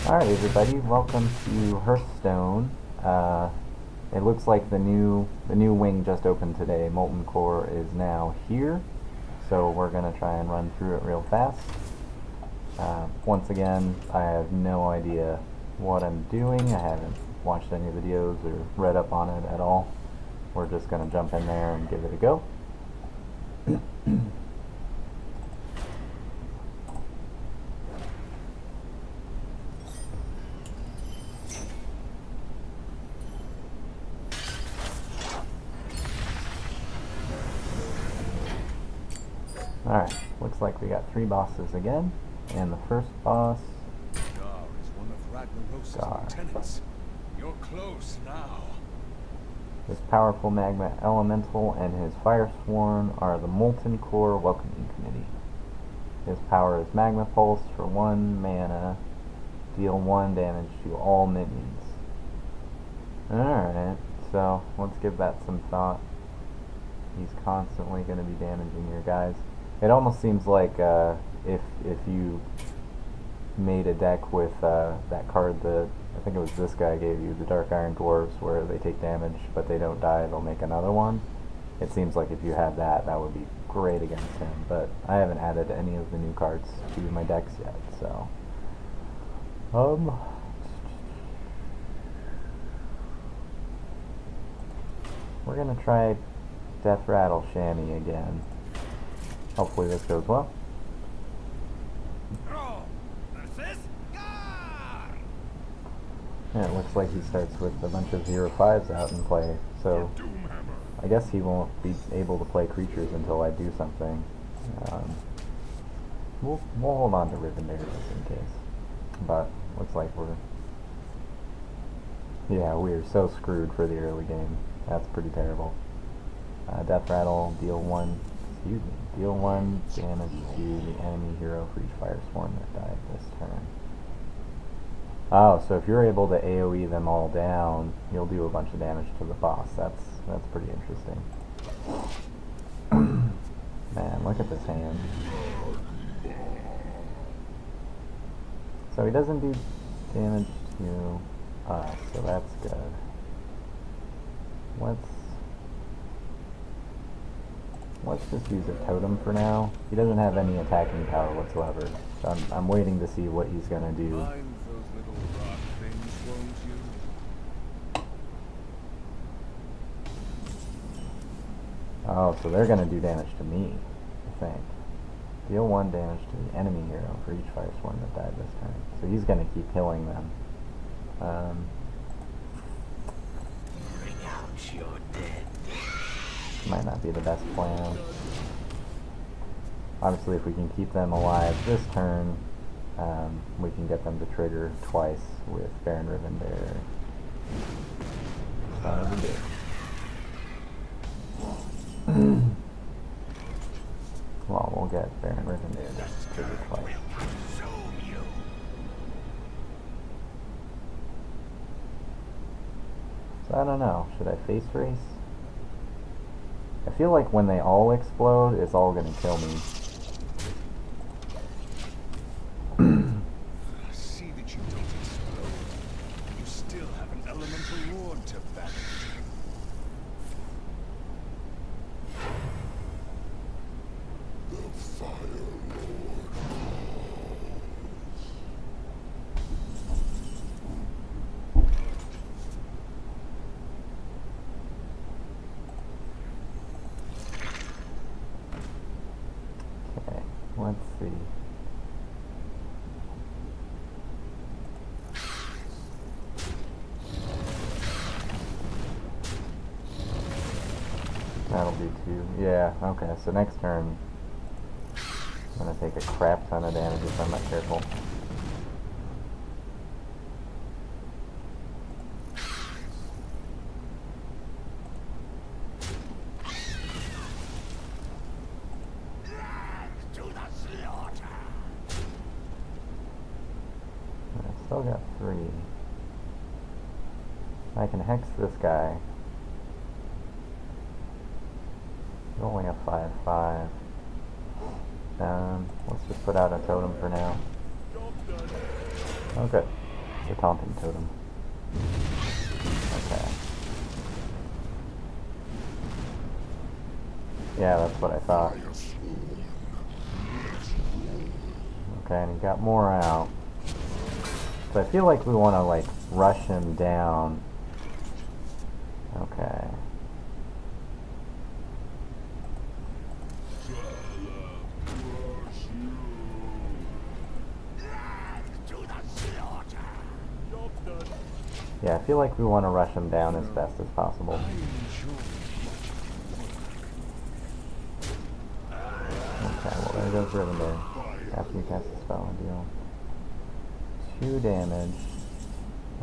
Alright everybody, welcome to Hearthstone. It looks like the new wing just opened today. Molten Core is now here, so we're going to try and run through it real fast. Once again, I have no idea what I'm doing. I haven't watched any videos or read up on it at all. We're just going to jump in there and give it a go. Alright, looks like we got 3 bosses again, and the first boss... Gar is one of Ragnaros' lieutenants. You're close now. This powerful magma elemental and his firesworn are the Molten Core Welcoming Committee. His power is Magma Pulse for 1 mana, deal 1 damage to all minions. Alright, so let's give that some thought. He's constantly going to be damaging your guys. It almost seems like if you made a deck with that card that I think it was this guy gave you, the Dark Iron Dwarves, where they take damage but they don't die, they'll make another one. It seems like if you had that, that would be great against him, but I haven't added any of the new cards to my decks yet, so we're gonna try Death Rattle Shammy again. Hopefully this goes well. Yeah, it looks like he starts with a bunch of 0/5s out in play, so I guess he won't be able to play creatures until I do something. We'll hold on to Rivendare just in case, but looks like we're so screwed for the early game. That's pretty terrible. Death Rattle, deal 1 damage to the enemy hero for each Firesworn that died this turn. Oh, so if you're able to AoE them all down, you'll do a bunch of damage to the boss. That's pretty interesting. Man, look at this hand. So he doesn't do damage to us, so that's good. Let's just use a totem for now. He doesn't have any attacking power whatsoever, so I'm waiting to see what he's gonna do. Mind those little rock things, won't you? Oh, so they're gonna do damage to me, I think. Deal 1 damage to the enemy hero for each Firesworn that died this turn. So he's gonna keep killing them. Bring out your dead. Might not be the best plan. Obviously, if we can keep them alive this turn, we can get them to trigger twice with Baron Rivendare. Son of a bitch. Well, we'll get Baron Rivendare to trigger twice. So I don't know. Should I face race? I feel like when they all explode, it's all gonna kill me. See that you don't explode. You still have an elemental ward to battle. The Fire Lord. Okay, let's see. That'll do 2. Yeah, okay, so next turn I'm gonna take a crap ton of damage if I'm not careful. I still got 3. I can hex this guy. He's only a 5/5. Let's just put out a totem for now. Okay. The taunting totem. Okay. Yeah, that's what I thought. Okay, and he got more out. So I feel like we want to, like, rush him down. Okay. Yeah, I feel like we want to rush him down as best as possible. Okay, well there goes Rivendare. After you cast a spell and deal 2 damage.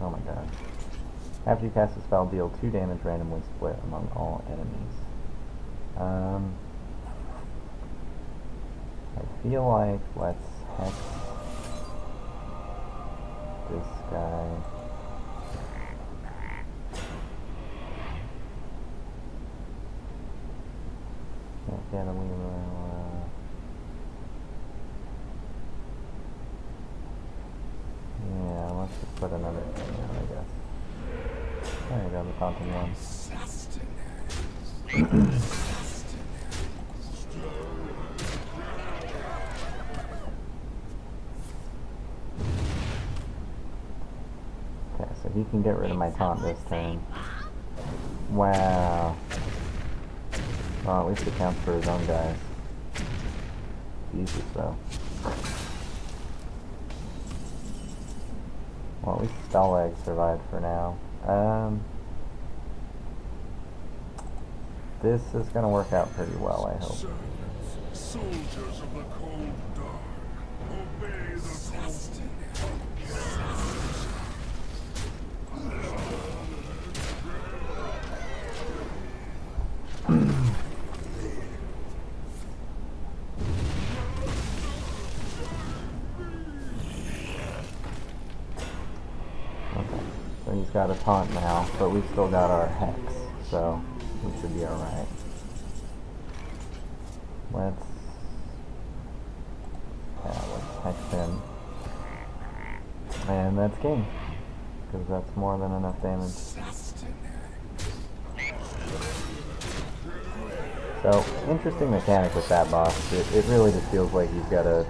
Oh my god. After you cast a spell, deal 2 damage randomly split among all enemies. I feel like let's hex this guy. Can't leave yeah, let's just put another thing out, I guess. There you go, the taunting one. Okay, so he can get rid of my taunt this turn. Wow. Well, at least it counts for his own guys. Jesus, though. Well, at least Stalag survived for now. This is going to work out pretty well, I hope. Soldiers of the cold dark, obey the Okay, so he's got a taunt now, but we've still got our hex, so we should be alright. Let's hex him. And that's game, because that's more than enough damage. So, interesting mechanic with that boss. It really just feels like you've got to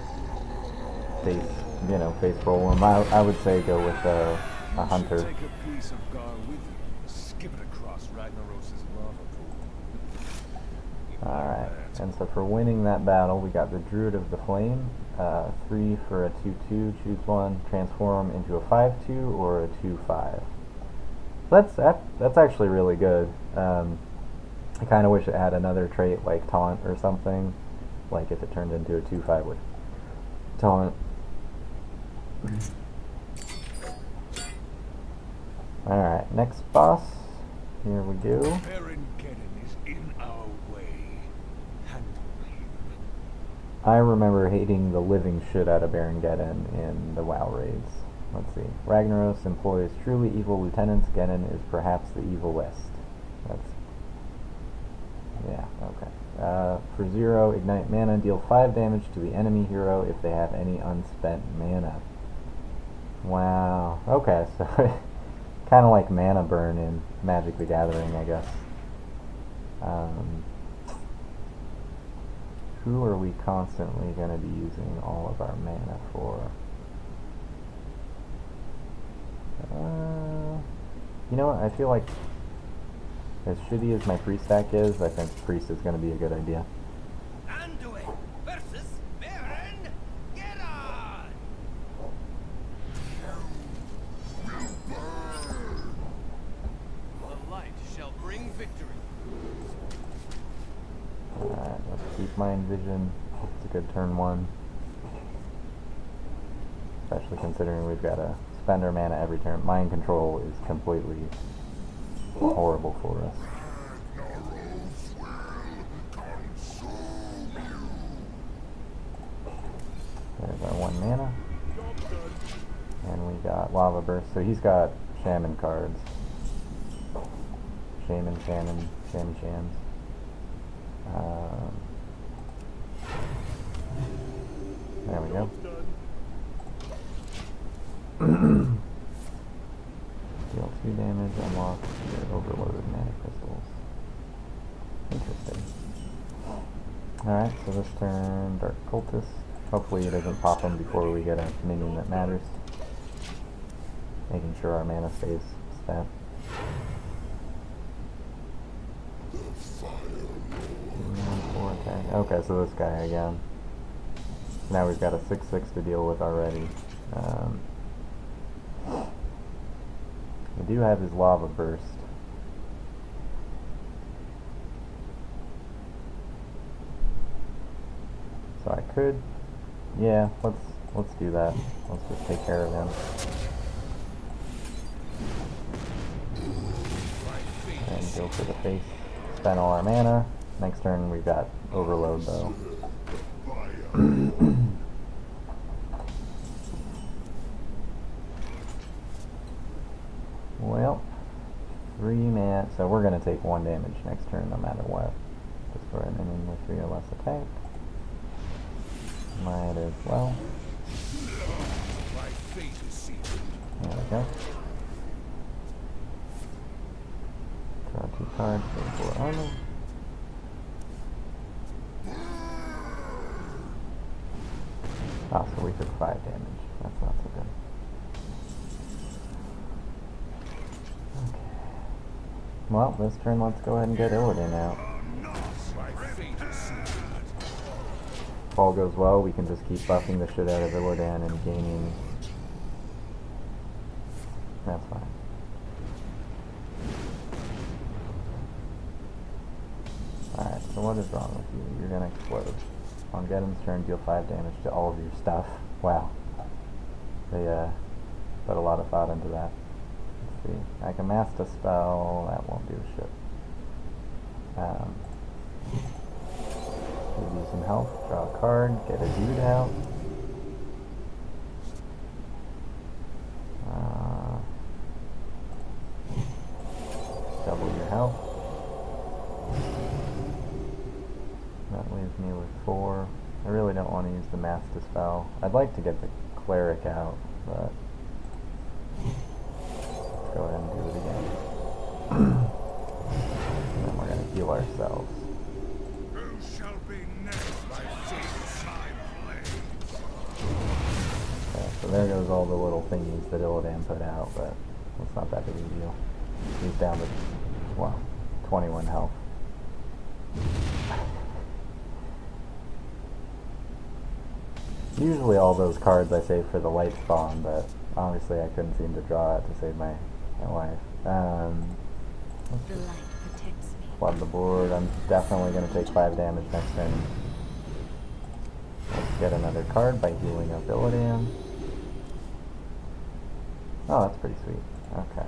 face roll him. I would say go with a hunter. Take a piece of Gar with you. Skip it across Ragnaros' lava pool. Alright, and so for winning that battle, we got the Druid of the Flame. 3 for a 2/2, choose one, transform into a 5/2 or a 2/5. That's actually really good. I kind of wish it had another trait like taunt or something, like if it turned into a 2/5 with taunt. Alright, next boss. Here we go. Baron Geddon is in our way. Handle him. I remember hating the living shit out of Baron Geddon in the WoW raids. Let's see. Ragnaros employs truly evil lieutenants. Geddon is perhaps the evilest. Yeah, okay. For 0, ignite mana, deal 5 damage to the enemy hero if they have any unspent mana. Wow. Okay, so kind of like mana burn in Magic the Gathering, I guess. Who are we constantly going to be using all of our mana for? You know what? I feel like as shitty as my priest stack is, I think priest is going to be a good idea. Anduin versus Baron Geddon. The light shall bring victory. Alright, let's keep Mind Vision. It's a good turn 1. Especially considering we've got to spend our mana every turn. Mind Control is completely horrible for us. There's our 1 mana. And we got Lava Burst. So he's got Shaman cards. Shaman, Shams. There we go. Alright, so this turn, Dark Cultist. Hopefully it doesn't pop him before we get a minion that matters. Making sure our mana stays spent. Okay, so this guy again. Now we've got a 6/6 to deal with already. We do have his Lava Burst. So I could, yeah, let's do that. Let's just take care of him. And go for the face. Spend all our mana. Next turn we've got Overload though. Well, 3 mana, so we're gonna take 1 damage next turn no matter what. Just for an inning with 3 or less attack. Might as well. There we go. Draw 2 cards, pay 4 armor. Ah, so we took 5 damage. That's not so good. Okay. Well, this turn let's go ahead and get Illidan out. If all goes well, we can just keep buffing the shit out of Illidan and gaining... That's fine. Alright, so what is wrong with you? You're gonna explode. On Geddon's turn, deal 5 damage to all of your stuff. Wow. They put a lot of thought into that. Let's see. I can cast a spell. That won't do shit. Give you some health. Draw a card. Get a dude out. Double your health. That leaves me with 4. I really don't want to use the Master Spell. I'd like to get the Cleric out, but let's go ahead and do it again. And then we're going to heal ourselves. Who shall be next? My side blades. Okay, so there goes all the little thingies that Illidan put out, but it's not that big a deal. He's down to, well, 21 health. Usually all those cards I save for the light spawn, but obviously I couldn't seem to draw it to save my life. The light protects me. Flood the board. I'm definitely going to take 5 damage next turn. Let's get another card by healing up Illidan. Oh, that's pretty sweet. Okay.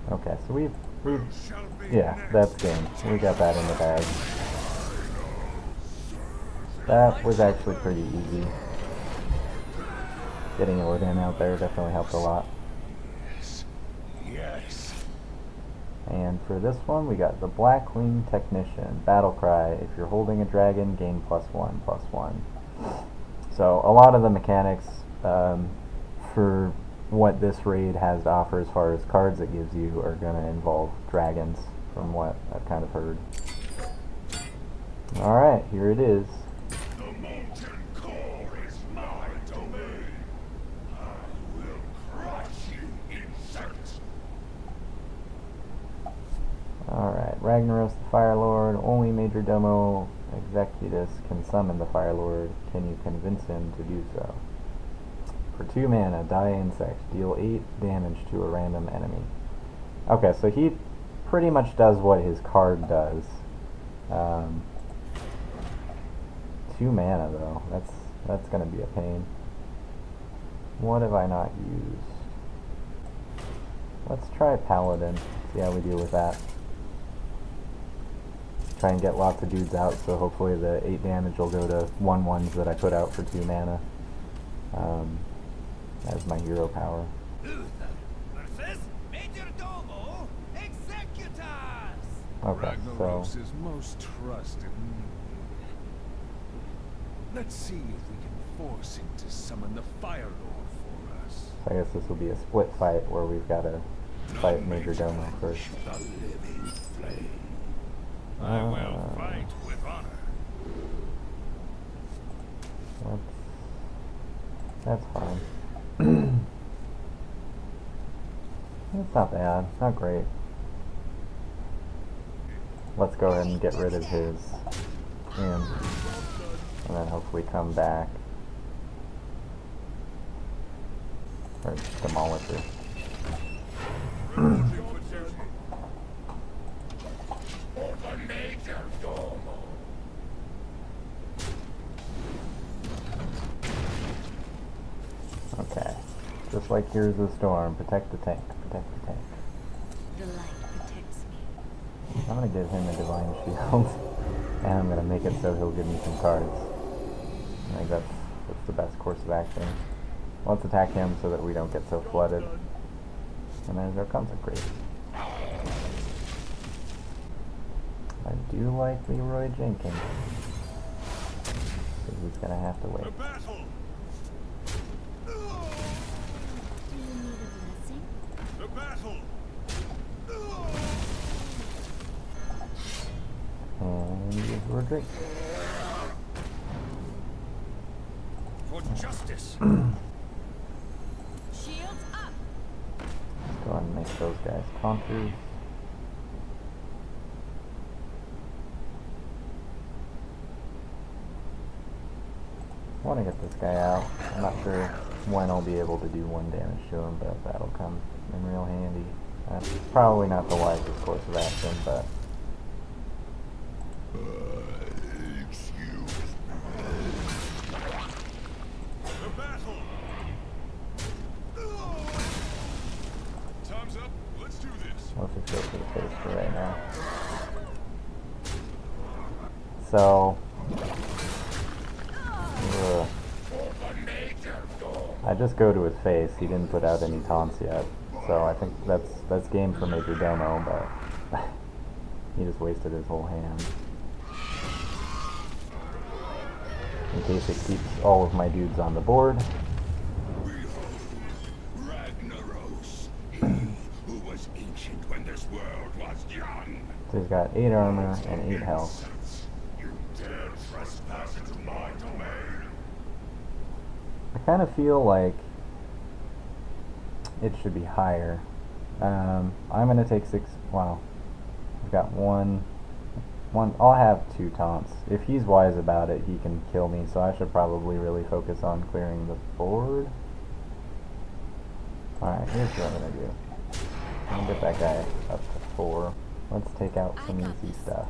Okay, so we've yeah, that's game. We got that in the bag. That was actually pretty easy. Getting Illidan out there definitely helped a lot. Yes. And for this one, we got the Blackwing Technician. Battle Cry. If you're holding a dragon, gain +1/+1. So a lot of the mechanics for what this raid has to offer as far as cards it gives you are going to involve dragons, from what I've kind of heard. Alright, here it is. The molten core is my domain. I will crush you, insect. Alright, Ragnaros the Fire Lord. Only Major Domo Executus can summon the Fire Lord. Can you convince him to do so? For 2 mana, die insect. Deal 8 damage to a random enemy. Okay, so he pretty much does what his card does. 2 mana though. That's gonna be a pain. What have I not used? Let's try Paladin. See how we deal with that. Try and get lots of dudes out, so hopefully the 8 damage will go to 1/1s that I put out for 2 mana. As my hero power. Luther versus Major Domo Executus. Okay, so Ragnaros is most trusted. Let's see if we can force him to summon the Fire Lord for us. I guess this will be a split fight where we've got to fight Major Domo first. The living That's fine. It's not bad. Not great. Let's go ahead and get rid of his imp. And then hopefully come back. Or demolisher. Okay. Just like Here's the Storm. Protect the tank. Protect the tank. The light protects me. I'm gonna give him a Divine Shield. And I'm gonna make it so he'll give me some cards. I think that's the best course of action. Let's attack him so that we don't get so flooded. And there's our Consecrate. I do like Leroy Jenkins. But he's gonna have to wait. The battle! Do you need a blessing? The battle! And use Roderick. For justice! Shields up. Let's go ahead and make those guys taunters. I want to get this guy out. I'm not sure when I'll be able to do 1 damage to him, but that'll come in real handy. That's probably not the wisest course of action, but Excuse The battle! Time's up. Let's do this. let's just go for the face for right now. So, ugh. I just go to his face. He didn't put out any taunts yet, so I think that's game for Major Domo, but he just wasted his whole hand. In case it keeps all of my dudes on the board. Ragnaros, he who was ancient when this world was young. So he's got 8 armor and 8 health. You dare trespass into my domain? I kind of feel like it should be higher. I'm gonna take 6. Wow, I've got one. I'll have 2 taunts. If he's wise about it, he can kill me. So I should probably really focus on clearing the board. All right, here's what I'm gonna do. I'm gonna get that guy up to 4. Let's take out some easy stuff.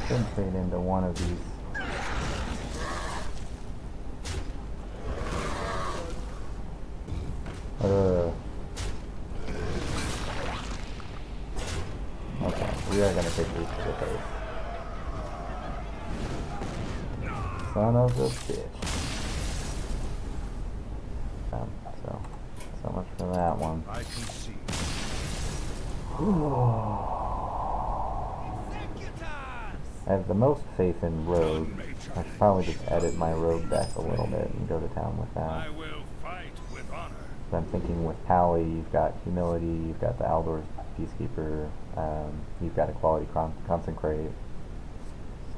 Should trade into one of these. Okay, we are gonna take these to the face. Son of a bitch. So much for that one. I can see. I have the most faith in Rogue. I should probably just edit my Rogue deck a little bit and go to town with that. I will fight with honor. But I'm thinking with Pally, you've got Humility, you've got the Aldor's Peacekeeper, you've got a Quality Consecrate.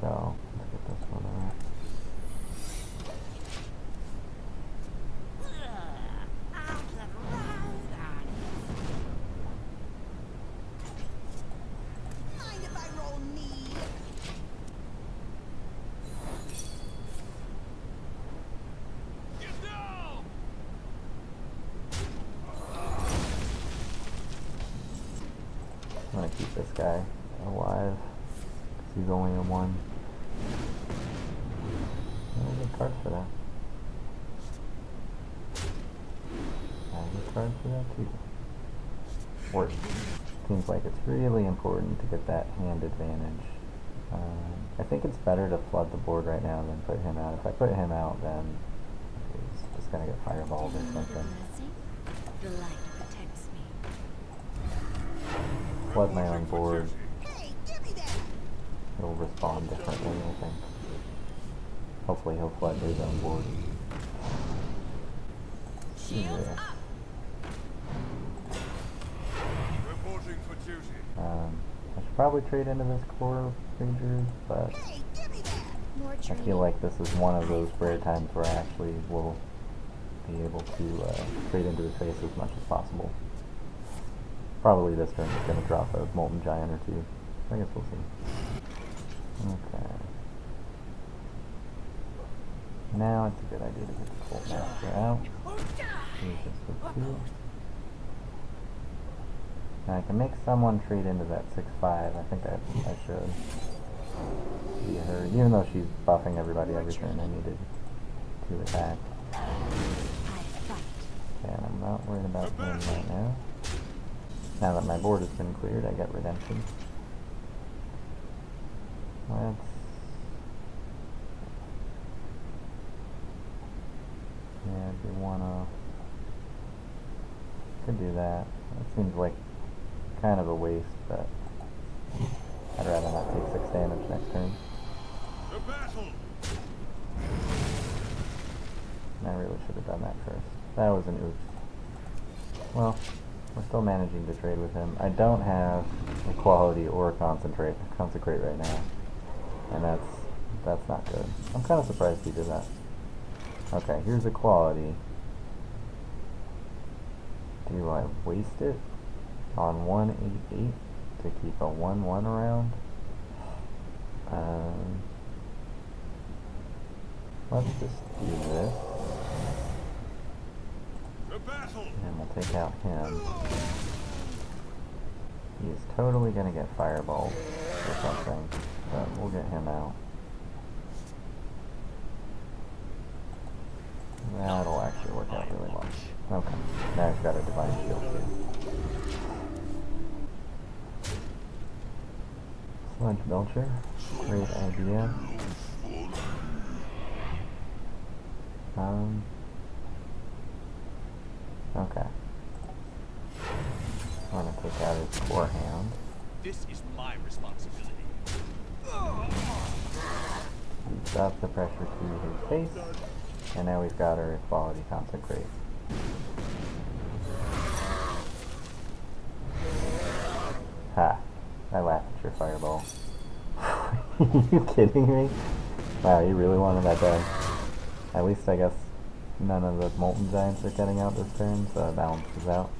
So, let's get this one out. Mind if I roll knee? Get down! I'm gonna keep this guy alive, because he's only a 1. I'll get cards for that. I'll get cards for that too. Work. Seems like it's really important to get that hand advantage. I think it's better to flood the board right now than put him out. If I put him out, then he's just gonna get fireballed or something. Blessing? The light protects me. Flood my own board. Hey, give me that! It'll respond differently, I think. Hopefully he'll flood his own board. Shields Yeah. up. Reporting Reporting for duty. I should probably trade into this core ranger, but Hey, give me that. More I training. feel like this is one of those rare times where I actually will be able to trade into his face as much as possible. Probably this turn is going to drop a Molten Giant or two. I guess we'll see. Okay. Now it's a good idea to get the Colt Master out. Use this for 2. Now I can make someone trade into that 6/5. I think I should. Be her. Even though she's buffing everybody every turn, I needed to attack. I fight. Okay, and I'm not worried about him right now. Now that my board has been cleared, I get redemption. Let's... Yeah, do one off. Could do that. It seems like kind of a waste, but I'd rather not take 6 damage next turn. The battle. I really should have done that first. That was an oops. Well, we're still managing to trade with him. I don't have equality or consecrate right now, and that's not good. I'm kind of surprised he did that. Okay, here's equality. Do I waste it on 188 to keep a 1/1 around? Let's just do this. The battle. And we'll take out him. He's totally gonna get fireballed or something, but we'll get him out. That'll actually work out really well. Okay, now he's got a divine shield too. Sludge Belcher, great idea. Okay. I'm gonna take out his core hand. This is my responsibility. We've got the pressure to his face, and now we've got our equality consecrate. Ha! I laughed at your fireball. Are you kidding me? Wow, you really wanted that done. At least I guess none of the Molten Giants are getting out this turn, so it balances out.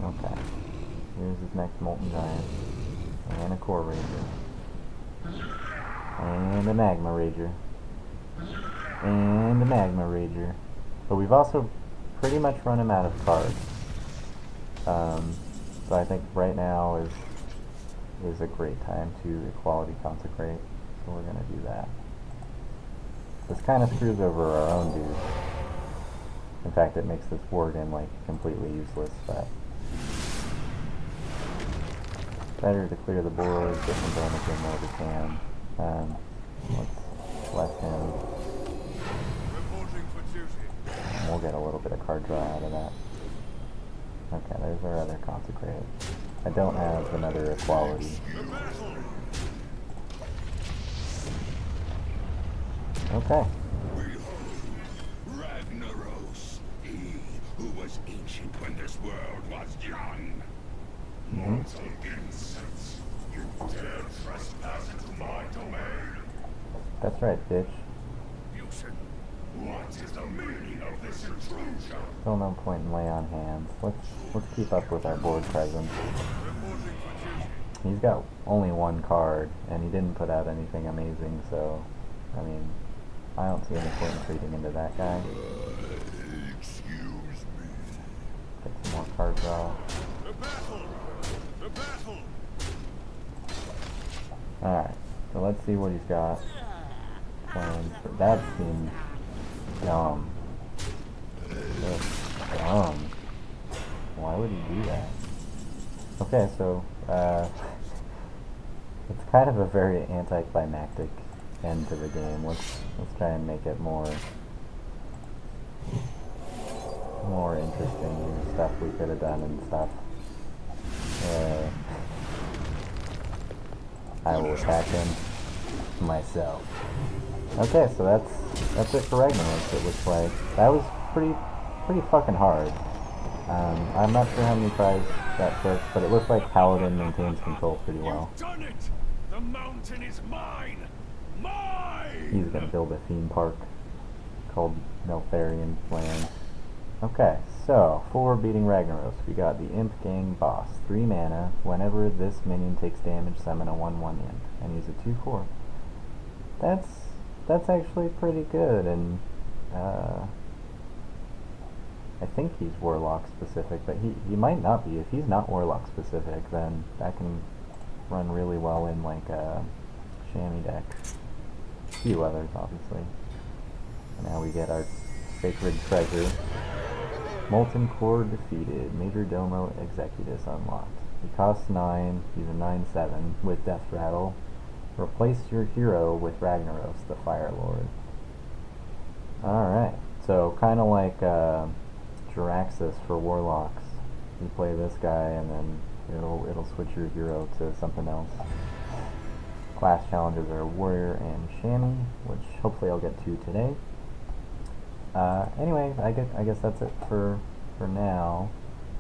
Okay. Here's his next Molten Giant. And a Core Rager. And a Magma Rager. And a Magma Rager. But we've also pretty much run him out of cards. So I think right now is a great time to equality consecrate. So we're gonna do that. This kind of screws over our own dude. In fact, it makes this war game like completely useless, but better to clear the board, get some damage in where we can. Let's let him. Reporting for duty. And we'll get a little bit of card draw out of that. Okay, there's our other consecrate. I don't have another equality. The battle. Okay. Behold, ragnaros, he who was ancient when this world was young. Mortal insects, you dare trespass into my domain? That's right, bitch. Fusion, what is the meaning of this intrusion? Still no point in lay on hands. Let's keep up with our board presence. Reporting for duty. He's got only one card, and he didn't put out anything amazing, so I mean, I don't see any point in trading into that guy. Excuse me. Get some more card draw. The battle. The battle. Alright, so let's see what he's got planned for. That seems dumb. That's dumb. Why would he do that? Okay, so, it's kind of a very anticlimactic end to the game. Let's try and make it more interesting. There's stuff we could have done and stuff. I will attack him. myself. Okay, so that's it for Ragnaros, it looks like. That was pretty fucking hard. I'm not sure how many tries that took, but it looks like Paladin maintains control pretty well. You've done it! The mountain is mine! Mine! He's gonna build a theme park called Neltharion Land. Okay, so for beating Ragnaros, we got the Imp Gang boss. 3 mana. Whenever this minion takes damage, summon a 1/1 imp. And he's a 2/4. That's actually pretty good, and I think he's Warlock specific, but he might not be. If he's not Warlock specific, then that can run really well in like a Chamois deck. A few others, obviously. And now we get our Sacred Treasure. Molten Core defeated. Major Domo Executus unlocked. He costs 9. He's a 9/7 with Death Rattle. Replace your hero with Ragnaros, the Fire Lord. Alright, so kind of like Jiraxxus for Warlocks. You play this guy and then it'll switch your hero to something else. Class challenges are Warrior and Chamois, which hopefully I'll get to today. Anyway, I guess that's it for now.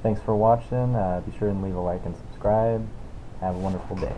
Thanks for watching. Be sure and leave a like and subscribe. Have a wonderful day.